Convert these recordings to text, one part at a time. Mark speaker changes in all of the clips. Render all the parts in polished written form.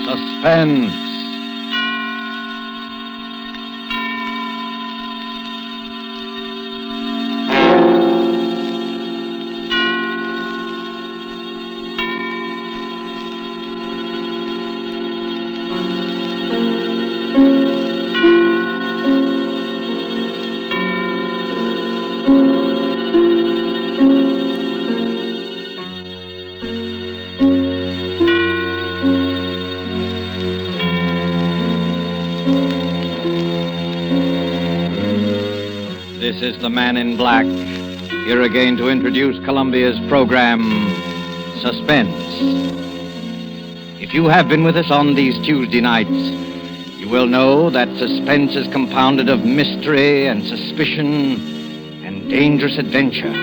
Speaker 1: Suspense. This is the Man in Black, here again to introduce Columbia's program, Suspense. If you have been with us on these Tuesday nights, you will know that suspense is compounded of mystery and suspicion and dangerous adventure.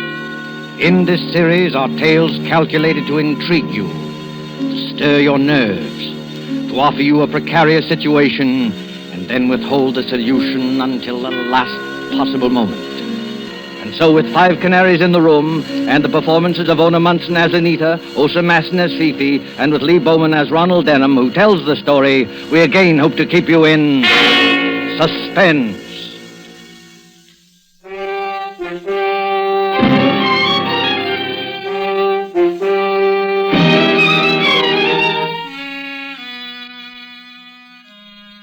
Speaker 1: In this series are tales calculated to intrigue you, to stir your nerves, to offer you a precarious situation, and then withhold the solution until the last possible moment. And so with 5 Canaries in the room, and the performances of Ona Munson as Anita, Osa Masson as Fifi, and with Lee Bowman as Ronald Denham, who tells the story, we again hope to keep you in suspense.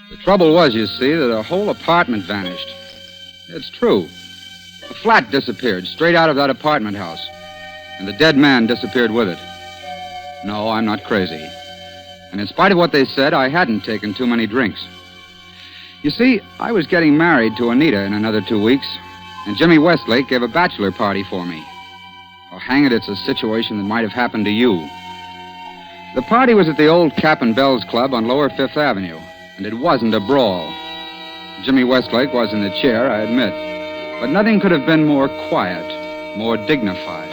Speaker 2: The trouble was, you see, that a whole apartment vanished. It's true. The flat disappeared straight out of that apartment house, and the dead man disappeared with it. No, I'm not crazy. And in spite of what they said, I hadn't taken too many drinks. You see, I was getting married to Anita in another 2 weeks, and Jimmy Westlake gave a bachelor party for me. Oh, hang it, it's a situation that might have happened to you. The party was at the old Cap and Bells Club on Lower Fifth Avenue, and it wasn't a brawl. Jimmy Westlake was in the chair, I admit. But nothing could have been more quiet, more dignified.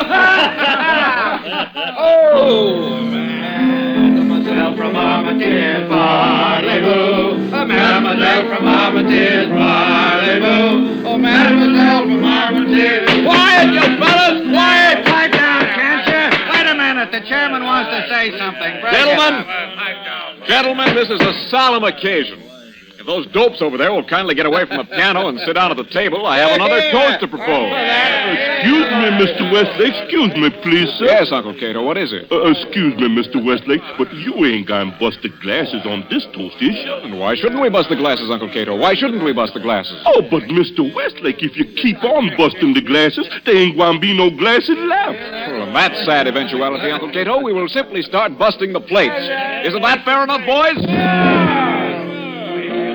Speaker 3: Oh, mademoiselle from Armitage, parlez-vous. Mademoiselle from Armitage, parlez-vous. Oh, mademoiselle from Armitage. Quiet, you fellas, quiet! Pipe down, can't you? Wait a minute, the chairman wants to say something.
Speaker 4: Gentlemen, this is a solemn occasion. If those dopes over there will kindly get away from the piano and sit down at the table, I have another toast to propose.
Speaker 5: Excuse me, Mr. Westlake. Excuse me, please, sir.
Speaker 4: Yes, Uncle Cato, what is it?
Speaker 5: Excuse me, Mr. Westlake, but you ain't gonna bust the glasses on this toast, is you?
Speaker 4: And why shouldn't we bust the glasses, Uncle Cato? Why shouldn't we bust the glasses?
Speaker 5: Oh, but Mr. Westlake, if you keep on busting the glasses, there ain't gonna be no glasses left.
Speaker 4: Well, in that sad eventuality, Uncle Cato, we will simply start busting the plates. Isn't that fair enough, boys?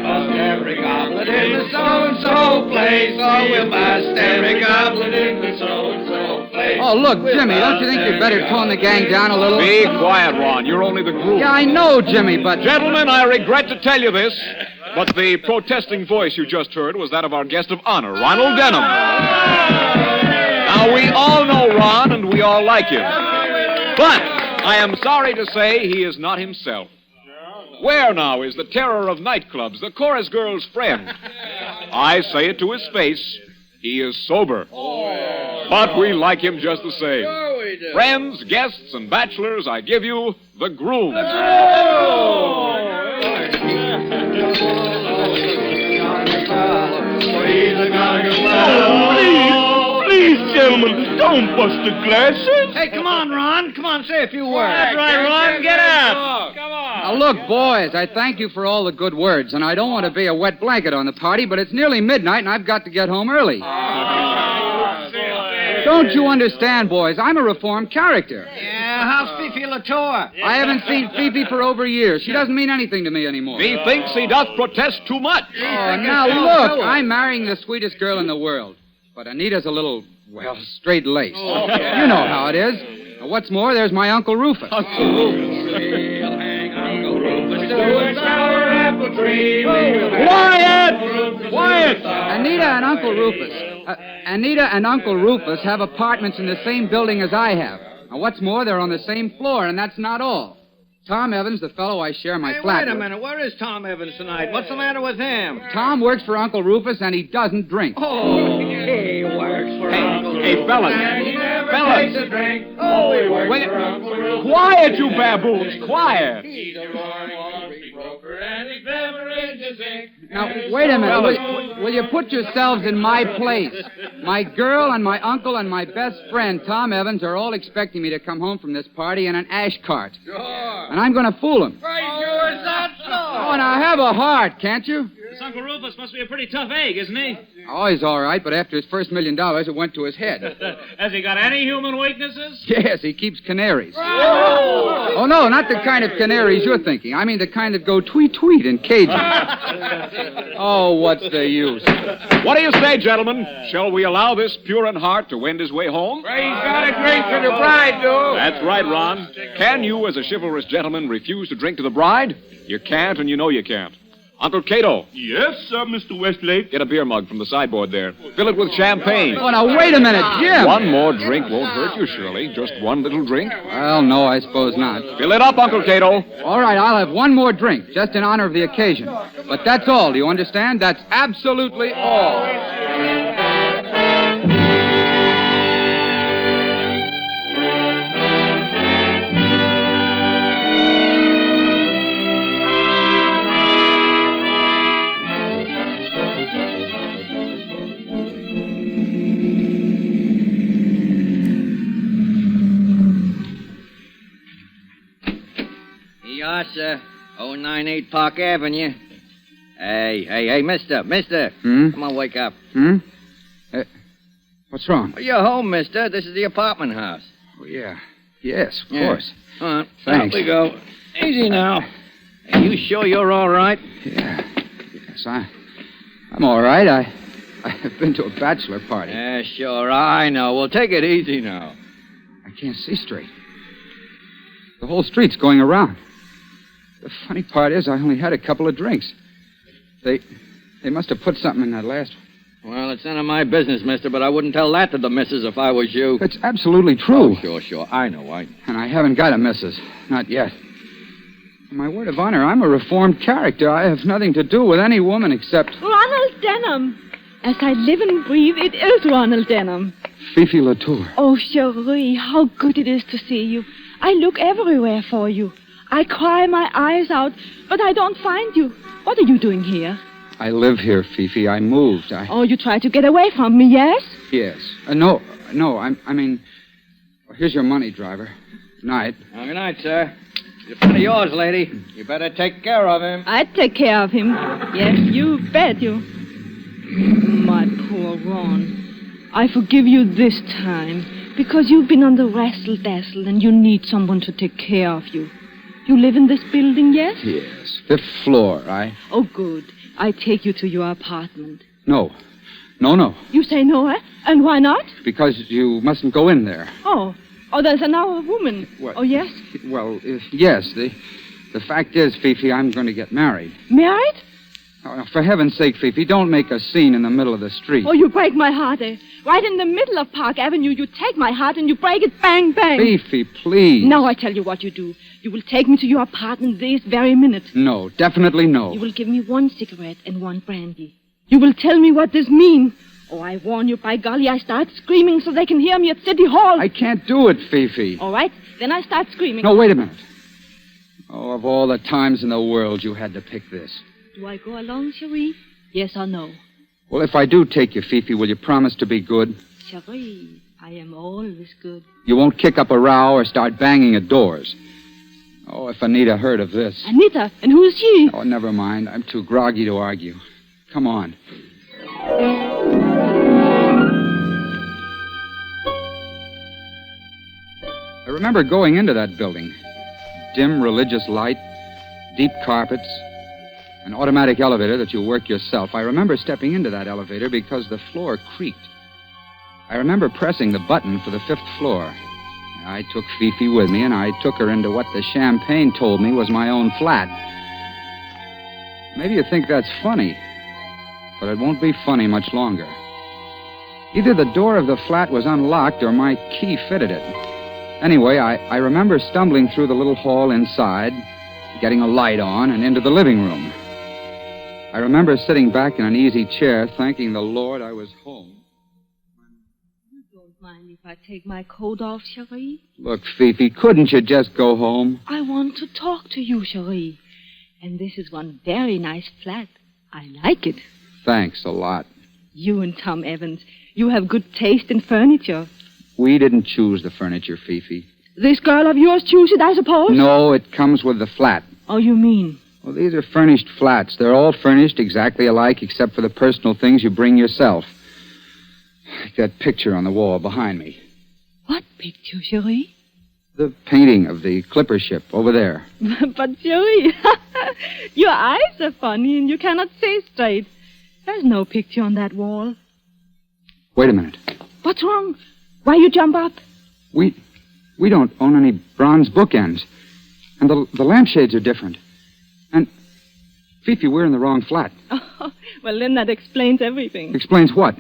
Speaker 3: Bust every goblet in the so-and-so place. Oh, we'll bust every goblet in the so-and-so place.
Speaker 2: Oh, look, Jimmy, don't you think you'd better tone the gang down a little?
Speaker 4: Be quiet, Ron. You're only the groom.
Speaker 2: Yeah, I know, Jimmy, but...
Speaker 4: Gentlemen, I regret to tell you this, but the protesting voice you just heard was that of our guest of honor, Ronald Denham. Now, we all know Ron, and we all like him. But I am sorry to say he is not himself. Where now is the terror of nightclubs, the chorus girl's friend? I say it to his face, he is sober. But we like him just the same. Friends, guests, and bachelors, I give you the groom.
Speaker 5: Please, gentlemen, don't bust the glasses.
Speaker 3: Hey, come on, Ron. Come on, say a few words.
Speaker 6: That's right, Ron. Get up. Come on.
Speaker 2: Now, look, boys, I thank you for all the good words, and I don't want to be a wet blanket on the party, but it's nearly midnight, and I've got to get home early. Don't you understand, boys? I'm a reformed character.
Speaker 3: Yeah, how's Fifi Latour?
Speaker 2: I haven't seen Fifi for over a year. She doesn't mean anything to me anymore.
Speaker 4: He thinks he doth protest too much.
Speaker 2: Oh, now, look, I'm marrying the sweetest girl in the world, but Anita's a little, well, straight-laced.
Speaker 3: Oh,
Speaker 2: You know how it is. And what's more, there's my Uncle Rufus.
Speaker 3: Uncle Rufus. We'll hang Uncle Rufus to a sour apple tree.
Speaker 4: Quiet! Quiet!
Speaker 2: Anita and Uncle Rufus have apartments in the same building as I have. And what's more, they're on the same floor, and that's not all. Tom Evans, the fellow I share my flat
Speaker 3: Wait a
Speaker 2: with.
Speaker 3: minute. Where is Tom Evans tonight? What's the matter with him?
Speaker 2: Tom works for Uncle Rufus, and he doesn't drink.
Speaker 3: Oh, he works for Uncle Rufus.
Speaker 4: Hey, fellas.
Speaker 3: And he never
Speaker 4: Fellas.
Speaker 3: takes a drink. Oh, he works
Speaker 4: Wait.
Speaker 3: for Uncle Rufus.
Speaker 4: Quiet, you baboons. Quiet.
Speaker 3: He's a roaring
Speaker 2: Now, wait a minute. Will you put yourselves in my place? My girl and my uncle and my best friend, Tom Evans, are all expecting me to come home from this party in an ash cart. Sure. And I'm going to fool them.
Speaker 6: Sure, is that so?
Speaker 2: Oh, now have a heart, can't you?
Speaker 6: This Uncle Rufus must be a pretty tough egg, isn't he?
Speaker 2: Oh, he's all right, but after his first $1 million, it went to his head.
Speaker 6: Has he got any human weaknesses?
Speaker 2: Yes, he keeps canaries. Oh, no, not the kind of canaries you're thinking. I mean the kind that go tweet-tweet in cages. Oh, what's the use?
Speaker 4: What do you say, gentlemen? Shall we allow this pure in heart to wend his way home?
Speaker 3: Well, he's got a drink for the bride, though.
Speaker 4: That's right, Ron. Can you, as a chivalrous gentleman, refuse to drink to the bride? You can't, and you know you can't. Uncle Cato.
Speaker 5: Yes, sir, Mr. Westlake.
Speaker 4: Get a beer mug from the sideboard there. Fill it with champagne.
Speaker 2: Oh, now, wait a minute, Jim.
Speaker 4: One more drink won't hurt you, Shirley. Just one little drink.
Speaker 2: Well, no, I suppose not.
Speaker 4: Fill it up, Uncle Cato.
Speaker 2: All right, I'll have one more drink, just in honor of the occasion. But that's all, do you understand? That's absolutely all.
Speaker 1: Yes, sir. 098 Park Avenue. Hey, mister. Come on, wake up.
Speaker 2: What's wrong?
Speaker 1: Well, you're home, mister. This is the apartment house.
Speaker 2: Oh, yeah. Yes, of course.
Speaker 1: All right.
Speaker 2: Thanks.
Speaker 1: Out we go. Easy now. Are you sure you're all right?
Speaker 2: Yeah. Yes, I'm all right. I've been to a bachelor party.
Speaker 1: Yeah, sure. I know. Well, take it easy now.
Speaker 2: I can't see straight. The whole street's going around. The funny part is I only had a couple of drinks. They must have put something in that last one.
Speaker 1: Well, it's none of my business, mister, but I wouldn't tell that to the missus if I was you.
Speaker 2: It's absolutely true.
Speaker 1: Oh, sure. I know.
Speaker 2: And I haven't got a missus. Not yet. On my word of honor, I'm a reformed character. I have nothing to do with any woman except...
Speaker 7: Ronald Denham. As I live and breathe, it is Ronald Denham.
Speaker 2: Fifi Latour.
Speaker 7: Oh, Cherie, how good it is to see you. I look everywhere for you. I cry my eyes out, but I don't find you. What are you doing here?
Speaker 2: I live here, Fifi. I moved.
Speaker 7: Oh, you tried to get away from me, yes?
Speaker 2: Yes. No, I mean... Well, here's your money, driver. Good night.
Speaker 1: Good night, sir. It's a friend of yours, lady. You better take care of him.
Speaker 7: I'd take care of him. Yes, you bet you. My poor Ron. I forgive you this time, because you've been on the wrestle-dazzle and you need someone to take care of you. You live in this building, yes?
Speaker 2: Yes, 5th floor.
Speaker 7: Oh, good. I take you to your apartment.
Speaker 2: No.
Speaker 7: You say no, eh? And why not?
Speaker 2: Because you mustn't go in there.
Speaker 7: Oh, there's another woman.
Speaker 2: What?
Speaker 7: Oh, yes?
Speaker 2: Well, yes. The fact is, Fifi, I'm going to get married.
Speaker 7: Married?
Speaker 2: Oh, for heaven's sake, Fifi, don't make a scene in the middle of the street.
Speaker 7: Oh, you break my heart, eh? Right in the middle of Park Avenue, you take my heart and you break it bang, bang.
Speaker 2: Fifi, please.
Speaker 7: Now I tell you what you do. You will take me to your apartment this very minute.
Speaker 2: No, definitely no.
Speaker 7: You will give me 1 cigarette and 1 brandy. You will tell me what this means. Oh, I warn you, by golly, I start screaming so they can hear me at City Hall.
Speaker 2: I can't do it, Fifi.
Speaker 7: All right, then I start screaming.
Speaker 2: No, wait a minute. Oh, of all the times in the world, you had to pick this.
Speaker 7: Do I go along, Cherie? Yes or no?
Speaker 2: Well, if I do take you, Fifi, will you promise to be good?
Speaker 7: Cherie, I am always good.
Speaker 2: You won't kick up a row or start banging at doors. Oh, if Anita heard of this.
Speaker 7: Anita? And who is she?
Speaker 2: Oh, never mind. I'm too groggy to argue. Come on. I remember going into that building. Dim religious light, deep carpets, an automatic elevator that you work yourself. I remember stepping into that elevator because the floor creaked. I remember pressing the button for the 5th floor. I took Fifi with me, and I took her into what the champagne told me was my own flat. Maybe you think that's funny, but it won't be funny much longer. Either the door of the flat was unlocked or my key fitted it. Anyway, I remember stumbling through the little hall inside, getting a light on, and into the living room. I remember sitting back in an easy chair, thanking the Lord I was home.
Speaker 7: You don't mind if I take my coat off, Cherie?
Speaker 2: Look, Fifi, couldn't you just go home?
Speaker 7: I want to talk to you, Cherie. And this is one very nice flat. I like it.
Speaker 2: Thanks a lot.
Speaker 7: You and Tom Evans, you have good taste in furniture.
Speaker 2: We didn't choose the furniture, Fifi.
Speaker 7: This girl of yours chose it, I suppose?
Speaker 2: No, it comes with the flat.
Speaker 7: Oh, you mean?
Speaker 2: Well, these are furnished flats. They're all furnished exactly alike except for the personal things you bring yourself. Like that picture on the wall behind me.
Speaker 7: What picture, Cherie?
Speaker 2: The painting of the clipper ship over there.
Speaker 7: But, Cherie, your eyes are funny and you cannot see straight. There's no picture on that wall.
Speaker 2: Wait a minute.
Speaker 7: What's wrong? Why you jump up?
Speaker 2: We don't own any bronze bookends. And the lampshades are different. And, Fifi, we're in the wrong flat.
Speaker 7: Oh, well, then that explains everything.
Speaker 2: Explains what?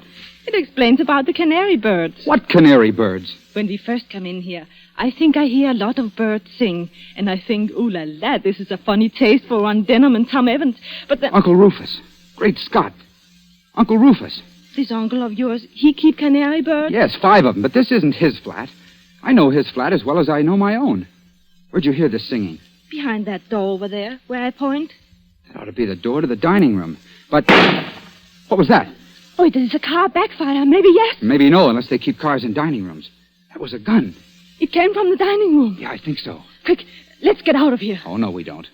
Speaker 7: It explains about the canary birds.
Speaker 2: What canary birds?
Speaker 7: When we first come in here, I think I hear a lot of birds sing. And I think, ooh la la, this is a funny taste for Ron Denham and Tom Evans. But then...
Speaker 2: Uncle Rufus. Great Scott. Uncle Rufus.
Speaker 7: This uncle of yours, he keep canary birds?
Speaker 2: Yes, 5 of them, but this isn't his flat. I know his flat as well as I know my own. Where'd you hear this singing?
Speaker 7: Behind that door over there, where I point.
Speaker 2: That ought to be the door to the dining room. But what was that?
Speaker 7: Oh, it is a car backfire. Maybe yes.
Speaker 2: Maybe no, unless they keep cars in dining rooms. That was a gun.
Speaker 7: It came from the dining room.
Speaker 2: Yeah, I think so.
Speaker 7: Quick, let's get out of here.
Speaker 2: Oh, no, we don't.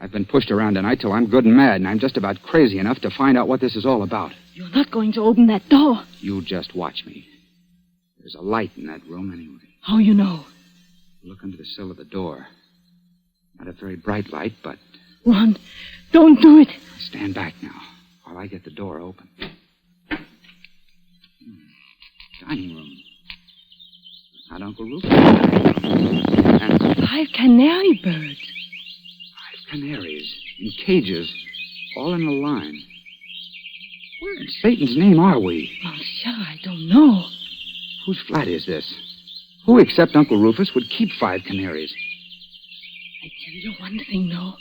Speaker 2: I've been pushed around tonight till I'm good and mad, and I'm just about crazy enough to find out what this is all about.
Speaker 7: You're not going to open that door.
Speaker 2: You just watch me. There's a light in that room anyway.
Speaker 7: How you know?
Speaker 2: Look under the sill of the door. Not a very bright light, but...
Speaker 7: Ron, don't do it.
Speaker 2: Stand back now while I get the door open. Dining room. Not Uncle Rufus. And
Speaker 7: 5 canary birds.
Speaker 2: 5 canaries in cages, all in a line. Where in Satan's name are we?
Speaker 7: Well, sure, I don't know.
Speaker 2: Whose flat is this? Who except Uncle Rufus would keep 5 canaries?
Speaker 7: I tell you one thing, though,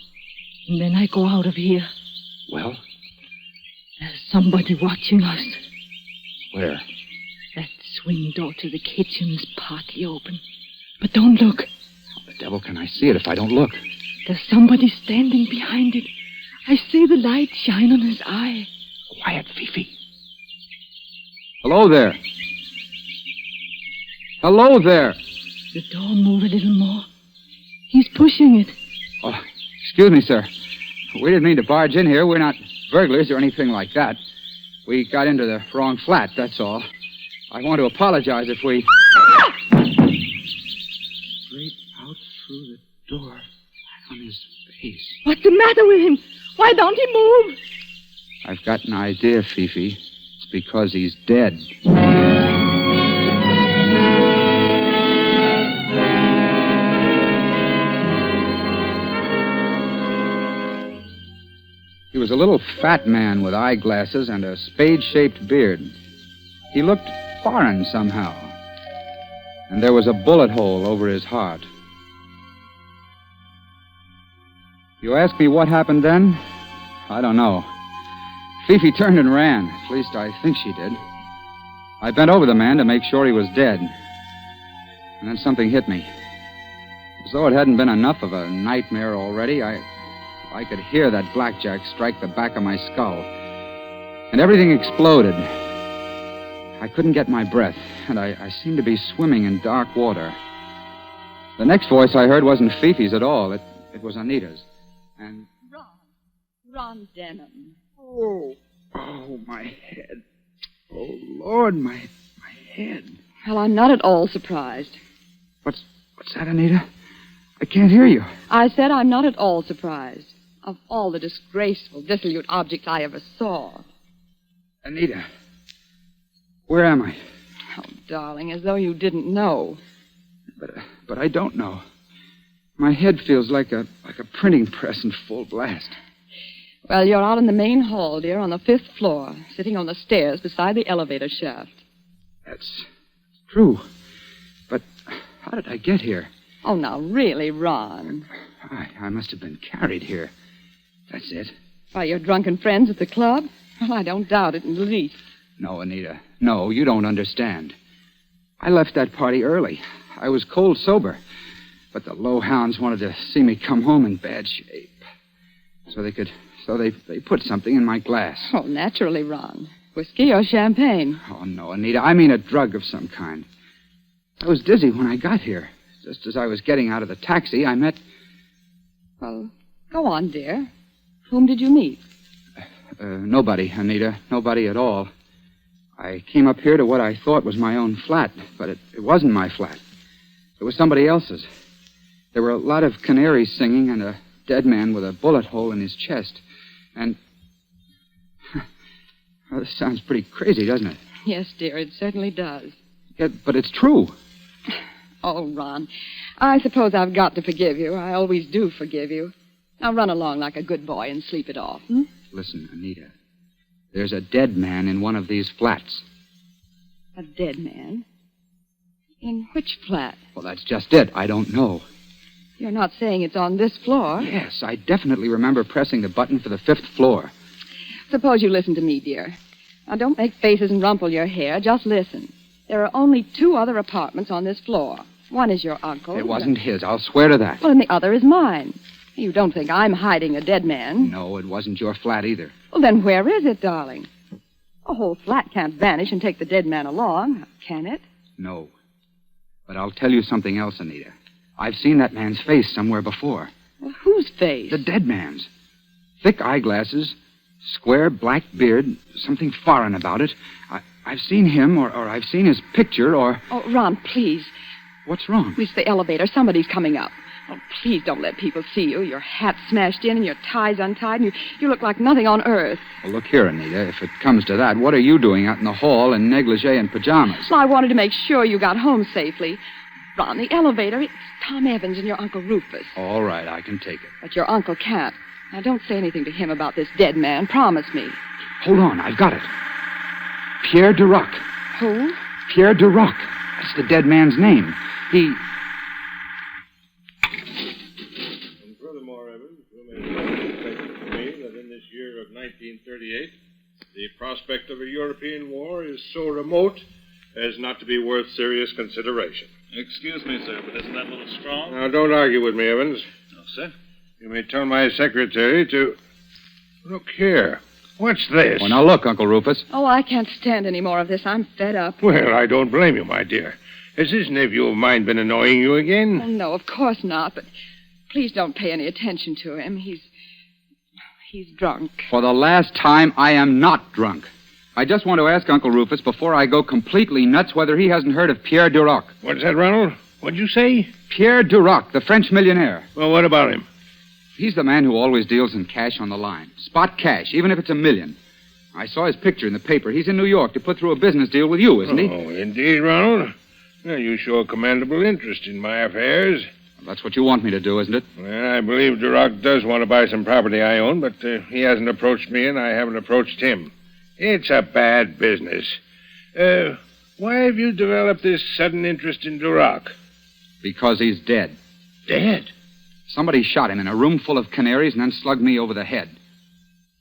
Speaker 7: and then I go out of here.
Speaker 2: Well?
Speaker 7: There's somebody watching us.
Speaker 2: Where?
Speaker 7: That swing door to the kitchen is partly open. But don't look.
Speaker 2: How the devil can I see it if I don't look?
Speaker 7: There's somebody standing behind it. I see the light shine on his eye.
Speaker 2: Quiet, Fifi. Hello there. Hello there.
Speaker 7: The door move a little more. He's pushing it.
Speaker 2: Oh, excuse me, sir. We didn't mean to barge in here. We're not burglars or anything like that. We got into the wrong flat, that's all. I want to apologize if we... Straight out through the door, flat on his face.
Speaker 7: What's the matter with him? Why don't he move?
Speaker 2: I've got an idea, Fifi. It's because he's dead. He was a little fat man with eyeglasses and a spade-shaped beard. He looked foreign somehow. And there was a bullet hole over his heart. You ask me what happened then? I don't know. Fifi turned and ran. At least I think she did. I bent over the man to make sure he was dead. And then something hit me. As though it hadn't been enough of a nightmare already, I could hear that blackjack strike the back of my skull. And everything exploded. I couldn't get my breath, and I seemed to be swimming in dark water. The next voice I heard wasn't Fifi's at all. It was Anita's. And...
Speaker 8: Ron Denham.
Speaker 2: Oh, my head. Oh, Lord, my head.
Speaker 8: Well, I'm not at all surprised.
Speaker 2: What's that, Anita? I can't hear you.
Speaker 8: I said I'm not at all surprised. Of all the disgraceful, dissolute objects I ever saw.
Speaker 2: Anita, where am I?
Speaker 8: Oh, darling, as though you didn't know.
Speaker 2: But I don't know. My head feels like a printing press in full blast.
Speaker 8: Well, you're out in the main hall, dear, on the 5th floor, sitting on the stairs beside the elevator shaft.
Speaker 2: That's true. But how did I get here?
Speaker 8: Oh, now, really, Ron.
Speaker 2: I must have been carried here. That's it.
Speaker 8: By your drunken friends at the club? Well, I don't doubt it in the least.
Speaker 2: No, Anita. No, you don't understand. I left that party early. I was cold sober. But the low hounds wanted to see me come home in bad shape. So they could So they put something in my glass.
Speaker 8: Oh, naturally, Ron. Whiskey or champagne?
Speaker 2: Oh, no, Anita. I mean a drug of some kind. I was dizzy when I got here. Just as I was getting out of the taxi, I met...
Speaker 8: Well, go on, dear. Whom did you meet?
Speaker 2: Nobody, Anita. Nobody at all. I came up here to what I thought was my own flat, but it wasn't my flat. It was somebody else's. There were a lot of canaries singing and a dead man with a bullet hole in his chest. And... Well, this sounds pretty crazy, doesn't it?
Speaker 8: Yes, dear, it certainly does.
Speaker 2: Yeah, but it's true.
Speaker 8: Oh, Ron, I suppose I've got to forgive you. I always do forgive you. Now run along like a good boy and sleep it off.
Speaker 2: Listen, Anita. There's a dead man in one of these flats.
Speaker 8: A dead man? In which flat?
Speaker 2: Well, that's just it. I don't know.
Speaker 8: You're not saying it's on this floor?
Speaker 2: Yes, I definitely remember pressing the button for the 5th floor.
Speaker 8: Suppose you listen to me, dear. Now, don't make faces and rumple your hair. Just listen. There are only 2 other apartments on this floor. One is your uncle's.
Speaker 2: It wasn't his. I'll swear to that.
Speaker 8: Well, and the other is mine. You don't think I'm hiding a dead man?
Speaker 2: No, it wasn't your flat either.
Speaker 8: Well, then where is it, darling? A whole flat can't vanish and take the dead man along, can it?
Speaker 2: No. But I'll tell you something else, Anita. I've seen that man's face somewhere before.
Speaker 8: Well, whose face?
Speaker 2: The dead man's. Thick eyeglasses, square black beard, something foreign about it. I've seen him, or I've seen his picture, or...
Speaker 8: Oh, Ron, please.
Speaker 2: What's wrong?
Speaker 8: Reach the elevator. Somebody's coming up. Oh, please don't let people see you. Your hat's smashed in and your tie's untied, and you look like nothing on earth.
Speaker 2: Well, look here, Anita. If it comes to that, what are you doing out in the hall in negligee and pajamas?
Speaker 8: Well, I wanted to make sure you got home safely. Ron, the elevator, it's Tom Evans and your Uncle Rufus.
Speaker 2: All right, I can take it.
Speaker 8: But your uncle can't. Now, don't say anything to him about this dead man. Promise me.
Speaker 2: Hold on, I've got it. Pierre Duroc.
Speaker 8: Who?
Speaker 2: Pierre Duroc. That's the dead man's name. He...
Speaker 3: And furthermore, Evans, you may state to me that in this year of 1938, the prospect of a European war is so remote as not to be worth serious consideration.
Speaker 9: Excuse me, sir, but isn't that a little strong?
Speaker 3: Now, don't argue with me, Evans.
Speaker 9: No, sir.
Speaker 3: You may tell my secretary to... Look here. What's this?
Speaker 2: Well, now look, Uncle Rufus.
Speaker 8: Oh, I can't stand any more of this. I'm fed up.
Speaker 3: Well, I don't blame you, my dear. Has this nephew of mine been annoying you again?
Speaker 8: Oh, no, of course not, but please don't pay any attention to him. He's drunk.
Speaker 2: For the last time, I am not drunk. I just want to ask Uncle Rufus, before I go completely nuts, whether he hasn't heard of Pierre Duroc.
Speaker 3: What's that, Ronald? What'd you say?
Speaker 2: Pierre Duroc, the French millionaire.
Speaker 3: Well, what about him?
Speaker 2: He's the man who always deals in cash on the line. Spot cash, even if it's $1 million. I saw his picture in the paper. He's in New York to put through a business deal with you, isn't he?
Speaker 3: Oh, indeed, Ronald. Well, you show a commendable interest in my affairs.
Speaker 2: Well, that's what you want me to do, isn't it?
Speaker 3: Well, I believe Duroc does want to buy some property I own, but he hasn't approached me and I haven't approached him. It's a bad business. Why have you developed this sudden interest in Duroc?
Speaker 2: Because he's dead.
Speaker 3: Dead?
Speaker 2: Somebody shot him in a room full of canaries and then slugged me over the head.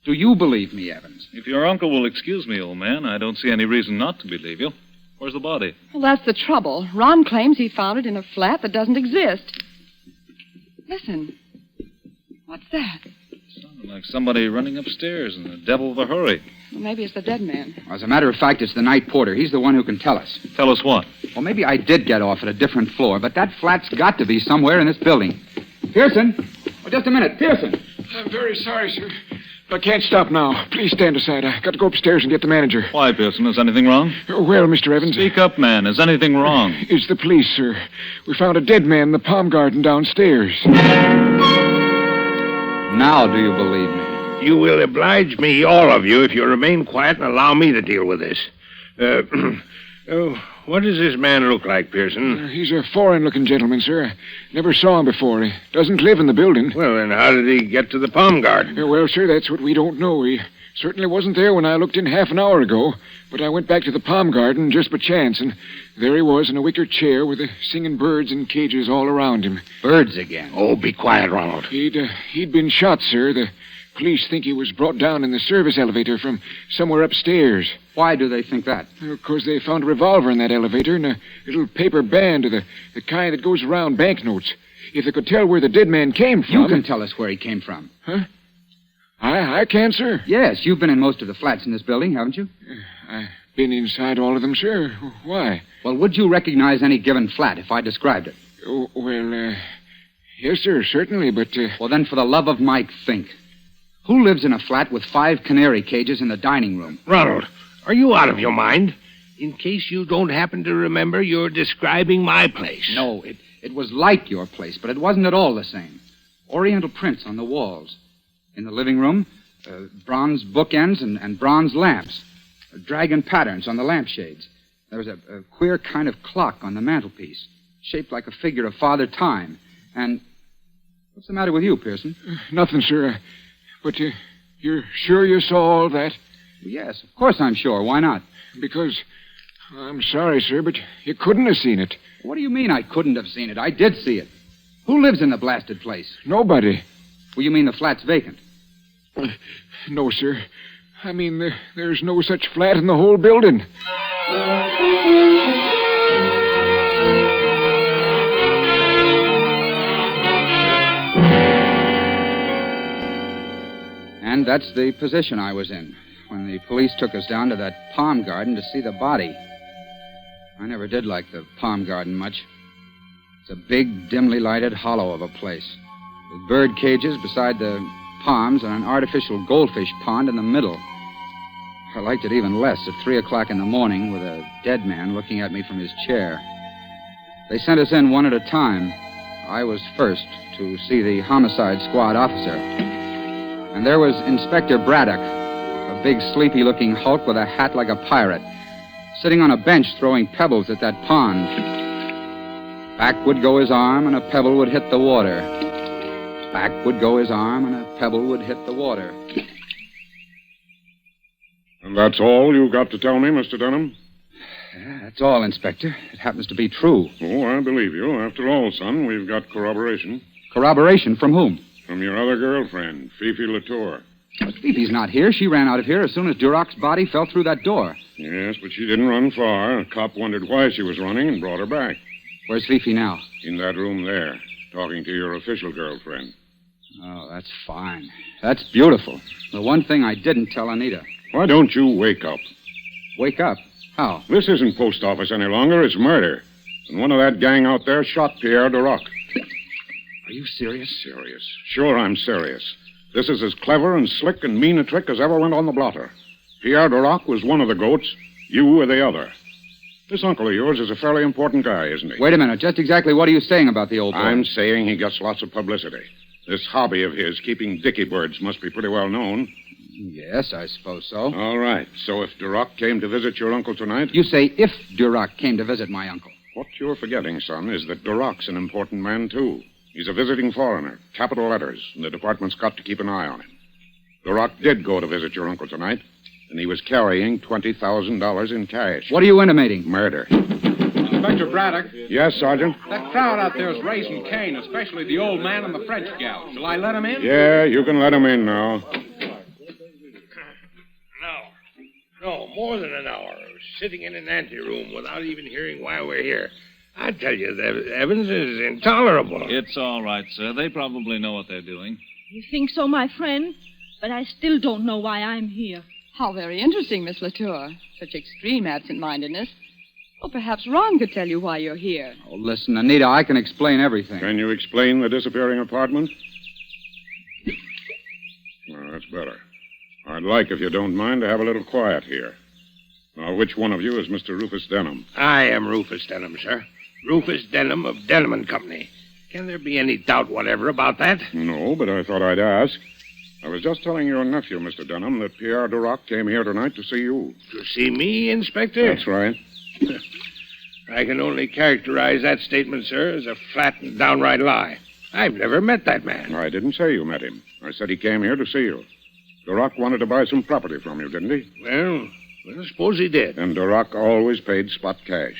Speaker 2: Do you believe me, Evans?
Speaker 9: If your uncle will excuse me, old man, I don't see any reason not to believe you. Where's the body?
Speaker 8: Well, that's the trouble. Ron claims he found it in a flat that doesn't exist. Listen. What's that?
Speaker 9: Sounded like somebody running upstairs in the devil of a hurry.
Speaker 8: Well, maybe it's the dead man.
Speaker 2: As a matter of fact, it's the night porter. He's the one who can tell us.
Speaker 9: Tell us what?
Speaker 2: Well, maybe I did get off at a different floor, but that flat's got to be somewhere in this building. Pearson! Oh, just a minute. Pearson!
Speaker 10: I'm very sorry, sir. I can't stop now. Please stand aside. I got to go upstairs and get the manager.
Speaker 9: Why, Pearson? Is anything wrong?
Speaker 10: Well, Mr. Evans.
Speaker 9: Speak up, man. Is anything wrong?
Speaker 10: It's the police, sir. We found a dead man in the palm garden downstairs.
Speaker 2: Now do you believe me?
Speaker 3: You will oblige me, all of you, if you remain quiet and allow me to deal with this. What does this man look like, Pearson?
Speaker 10: He's a foreign-looking gentleman, sir. I never saw him before. He doesn't live in the building.
Speaker 3: Well, then how did he get to the palm garden?
Speaker 10: Well, sir, that's what we don't know. He certainly wasn't there when I looked in half an hour ago. But I went back to the palm garden just by chance, and there he was in a wicker chair with the singing birds in cages all around him.
Speaker 2: Birds again.
Speaker 3: Oh, be quiet, Ronald.
Speaker 10: He'd been shot, sir. The police think he was brought down in the service elevator from somewhere upstairs.
Speaker 2: Why do they think that?
Speaker 10: Of course, they found a revolver in that elevator and a little paper band of the kind that goes around banknotes. If they could tell where the dead man came from...
Speaker 2: You can tell us where he came from.
Speaker 10: Huh? I can, sir.
Speaker 2: Yes, you've been in most of the flats in this building, haven't you?
Speaker 10: I've been inside all of them, sir. Why?
Speaker 2: Well, would you recognize any given flat if I described it?
Speaker 10: Oh, well, yes, sir, certainly, but...
Speaker 2: Well, then, for the love of Mike, think. Who lives in a flat with 5 canary cages in the dining room?
Speaker 3: Ronald, are you out of your mind? In case you don't happen to remember, you're describing my place.
Speaker 2: No, it was like your place, but it wasn't at all the same. Oriental prints on the walls. In the living room, bronze bookends and bronze lamps. Dragon patterns on the lampshades. There was a queer kind of clock on the mantelpiece, shaped like a figure of Father Time. And what's the matter with you, Pearson?
Speaker 10: Nothing, sir. But you're sure you saw all that?
Speaker 2: Yes, of course I'm sure. Why not?
Speaker 10: Because, I'm sorry, sir, but you couldn't have seen it.
Speaker 2: What do you mean I couldn't have seen it? I did see it. Who lives in the blasted place?
Speaker 10: Nobody.
Speaker 2: Well, you mean the flat's vacant?
Speaker 10: No, sir. I mean, there's no such flat in the whole building.
Speaker 2: And that's the position I was in when the police took us down to that palm garden to see the body. I never did like the palm garden much. It's a big, dimly lighted hollow of a place, with bird cages beside the palms and an artificial goldfish pond in the middle. I liked it even less at 3 o'clock in the morning with a dead man looking at me from his chair. They sent us in one at a time. I was first to see the homicide squad officer. And there was Inspector Braddock, a big, sleepy-looking hulk with a hat like a pirate, sitting on a bench throwing pebbles at that pond. Back would go his arm, and a pebble would hit the water. Back would go his arm, and a pebble would hit the water.
Speaker 5: And that's all you've got to tell me, Mr. Dunham?
Speaker 2: Yeah, that's all, Inspector. It happens to be true.
Speaker 5: Oh, I believe you. After all, son, we've got corroboration.
Speaker 2: Corroboration from whom?
Speaker 5: From your other girlfriend, Fifi Latour.
Speaker 2: But Fifi's not here. She ran out of here as soon as Duroc's body fell through that door.
Speaker 5: Yes, but she didn't run far. A cop wondered why she was running and brought her back.
Speaker 2: Where's Fifi now?
Speaker 5: In that room there, talking to your official girlfriend.
Speaker 2: Oh, that's fine. That's beautiful. The one thing I didn't tell Anita.
Speaker 5: Why don't you wake up?
Speaker 2: Wake up? How?
Speaker 5: This isn't post office any longer. It's murder. And one of that gang out there shot Pierre Duroc.
Speaker 2: Are you serious?
Speaker 5: Serious. Sure, I'm serious. This is as clever and slick and mean a trick as ever went on the blotter. Pierre Duroc was one of the goats. You were the other. This uncle of yours is a fairly important guy, isn't he?
Speaker 2: Wait a minute. Just exactly what are you saying about the old boy?
Speaker 5: I'm saying he gets lots of publicity. This hobby of his, keeping dicky birds, must be pretty well known.
Speaker 2: Yes, I suppose so.
Speaker 5: All right. So if Duroc came to visit your uncle tonight...
Speaker 2: You say if Duroc came to visit my uncle.
Speaker 5: What you're forgetting, son, is that Duroc's an important man, too. He's a visiting foreigner, capital letters, and the department's got to keep an eye on him. Duroc did go to visit your uncle tonight, and he was carrying $20,000 in cash.
Speaker 2: What are you intimating?
Speaker 5: Murder.
Speaker 11: Inspector Braddock.
Speaker 5: Yes, Sergeant?
Speaker 11: That crowd out there is raising Cain, especially the old man and the French gal. Shall I let him in?
Speaker 5: Yeah, you can let him in now.
Speaker 3: No, more than an hour. Sitting in an anteroom without even hearing why we're here. I tell you, the evidence is intolerable.
Speaker 9: It's all right, sir. They probably know what they're doing.
Speaker 7: You think so, my friend? But I still don't know why I'm here.
Speaker 8: How very interesting, Miss Latour. Such extreme absent-mindedness. Well, perhaps Ron could tell you why you're here.
Speaker 2: Oh, listen, Anita, I can explain everything.
Speaker 5: Can you explain the disappearing apartment? Well, that's better. I'd like, if you don't mind, to have a little quiet here. Now, which one of you is Mr. Rufus Denham?
Speaker 3: I am Rufus Denham, sir. Rufus Denham of Denham and Company. Can there be any doubt whatever about that?
Speaker 5: No, but I thought I'd ask. I was just telling your nephew, Mr. Denham, that Pierre Duroc came here tonight to see you.
Speaker 3: To see me, Inspector?
Speaker 5: That's right.
Speaker 3: I can only characterize that statement, sir, as a flat and downright lie. I've never met that man.
Speaker 5: I didn't say you met him. I said he came here to see you. Duroc wanted to buy some property from you, didn't he?
Speaker 3: Well, I suppose he did.
Speaker 5: And Duroc always paid spot cash,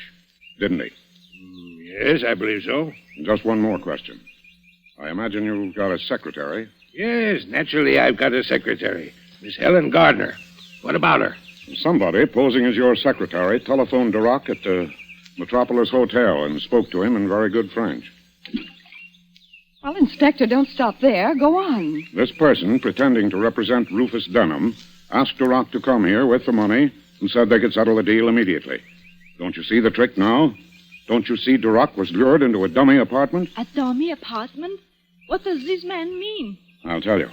Speaker 5: didn't he?
Speaker 3: Yes, I believe so.
Speaker 5: Just one more question. I imagine you've got a secretary.
Speaker 3: Yes, naturally I've got a secretary, Miss Helen Gardner. What about her?
Speaker 5: Somebody, posing as your secretary, telephoned Duroc at the Metropolis Hotel and spoke to him in very good French.
Speaker 8: Well, Inspector, don't stop there. Go on.
Speaker 5: This person, pretending to represent Rufus Dunham, asked Duroc to come here with the money and said they could settle the deal immediately. Don't you see the trick now? Don't you see Duroc was lured into a dummy apartment?
Speaker 7: A dummy apartment? What does this man mean?
Speaker 5: I'll tell you.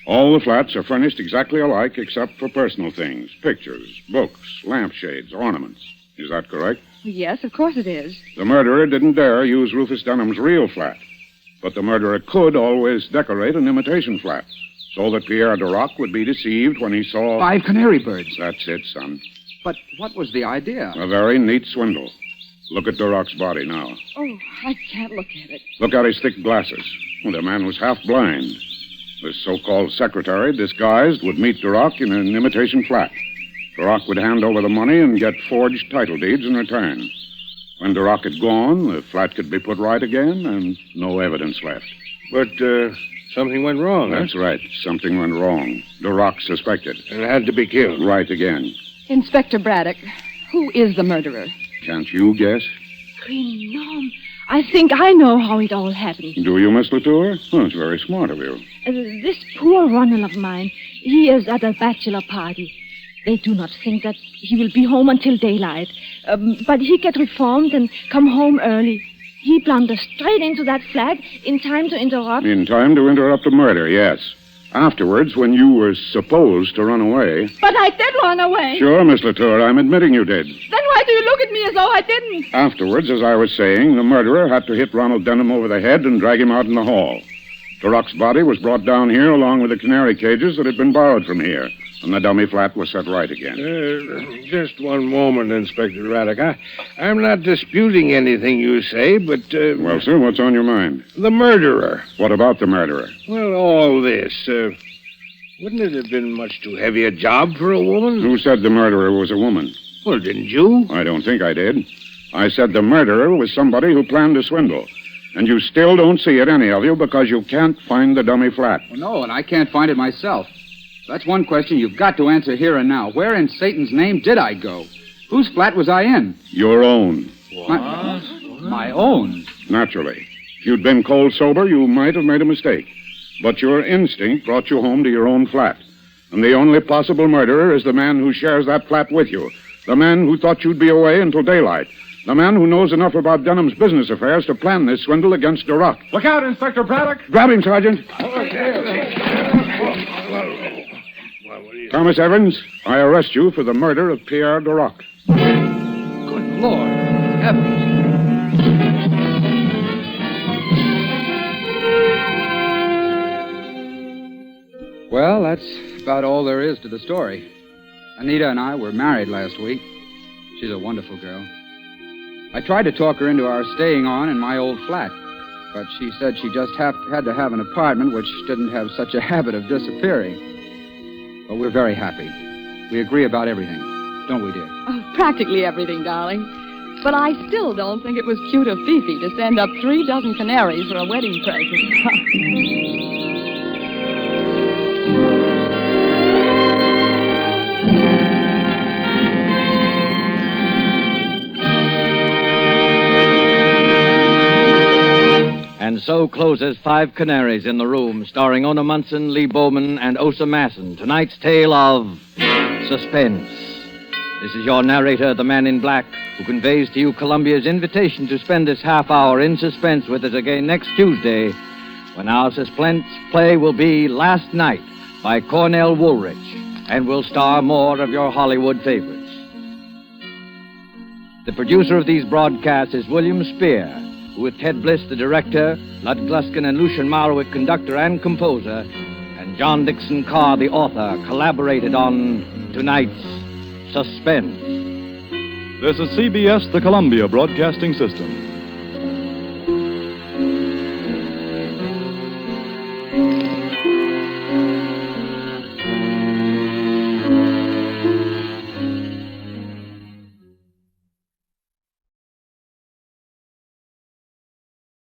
Speaker 5: All the flats are furnished exactly alike except for personal things. Pictures, books, lampshades, ornaments. Is that correct?
Speaker 8: Yes, of course it is.
Speaker 5: The murderer didn't dare use Rufus Dunham's real flat. But the murderer could always decorate an imitation flat, so that Pierre Duroc would be deceived when he saw...
Speaker 2: 5 canary birds.
Speaker 5: That's it, son.
Speaker 2: But what was the idea?
Speaker 5: A very neat swindle. Look at Duroc's body now.
Speaker 8: Oh, I can't look at it.
Speaker 5: Look at his thick glasses. Well, the man was half blind. This so-called secretary, disguised, would meet Duroc in an imitation flat. Duroc would hand over the money and get forged title deeds in return. When Duroc had gone, the flat could be put right again and no evidence left.
Speaker 3: But, something went wrong,
Speaker 5: That's right. Something went wrong. Duroc suspected.
Speaker 3: And had to be killed.
Speaker 5: Right again.
Speaker 8: Inspector Braddock, who is the murderer?
Speaker 5: Can't you guess?
Speaker 7: Green Gnome, I think I know how it all happened.
Speaker 5: Do you, Miss Latour? Oh, it's very smart of you.
Speaker 7: This poor Ronald of mine, he is at a bachelor party. They do not think that he will be home until daylight. But he get reformed and come home early. He blunders straight into that flat in time to interrupt.
Speaker 5: In time to interrupt a murder, yes. Afterwards, when you were supposed to run away...
Speaker 7: But I did run away.
Speaker 5: Sure, Miss Latour, I'm admitting you did.
Speaker 7: Then why do you look at me as though I didn't?
Speaker 5: Afterwards, as I was saying, the murderer had to hit Ronald Denham over the head and drag him out in the hall. Duroc's body was brought down here along with the canary cages that had been borrowed from here, and the dummy flat was set right again.
Speaker 3: Just one moment, Inspector Braddock. I'm not disputing anything you say, but...
Speaker 5: Well, sir, what's on your mind?
Speaker 3: The murderer.
Speaker 5: What about the murderer?
Speaker 3: Well, all this. Wouldn't it have been much too heavy a job for a woman?
Speaker 5: Who said the murderer was a woman?
Speaker 3: Well, didn't you?
Speaker 5: I don't think I did. I said the murderer was somebody who planned a swindle. And you still don't see it, any of you, because you can't find the dummy flat.
Speaker 2: Well, no, and I can't find it myself. That's one question you've got to answer here and now. Where in Satan's name did I go? Whose flat was I in?
Speaker 5: Your own.
Speaker 2: My own?
Speaker 5: Naturally. If you'd been cold sober, you might have made a mistake. But your instinct brought you home to your own flat. And the only possible murderer is the man who shares that flat with you. The man who thought you'd be away until daylight. The man who knows enough about Dunham's business affairs to plan this swindle against Duroc.
Speaker 11: Look out, Inspector Braddock!
Speaker 5: Grab him, Sergeant. Thomas Evans, I arrest you for the murder of Pierre Duroc.
Speaker 2: Good Lord. Heavens. Well, that's about all there is to the story. Anita and I were married last week. She's a wonderful girl. I tried to talk her into our staying on in my old flat, but she said she just had to have an apartment which didn't have such a habit of disappearing. But we're very happy. We agree about everything, don't we, dear?
Speaker 8: Oh, practically everything, darling. But I still don't think it was cute of Fifi to send up 3 dozen canaries for a wedding present.
Speaker 1: And so closes 5 Canaries in the Room, starring Ona Munson, Lee Bowman, and Osa Masson. Tonight's tale of Suspense. This is your narrator, the Man in Black, who conveys to you Columbia's invitation to spend this half hour in suspense with us again next Tuesday, when our suspense play will be Last Night by Cornell Woolrich, and will star more of your Hollywood favorites. The producer of these broadcasts is William Spear, who with Ted Bliss, the director, Lud Gluskin and Lucian Marwick, conductor and composer, and John Dixon Carr, the author, collaborated on tonight's Suspense.
Speaker 12: This is CBS, the Columbia Broadcasting System.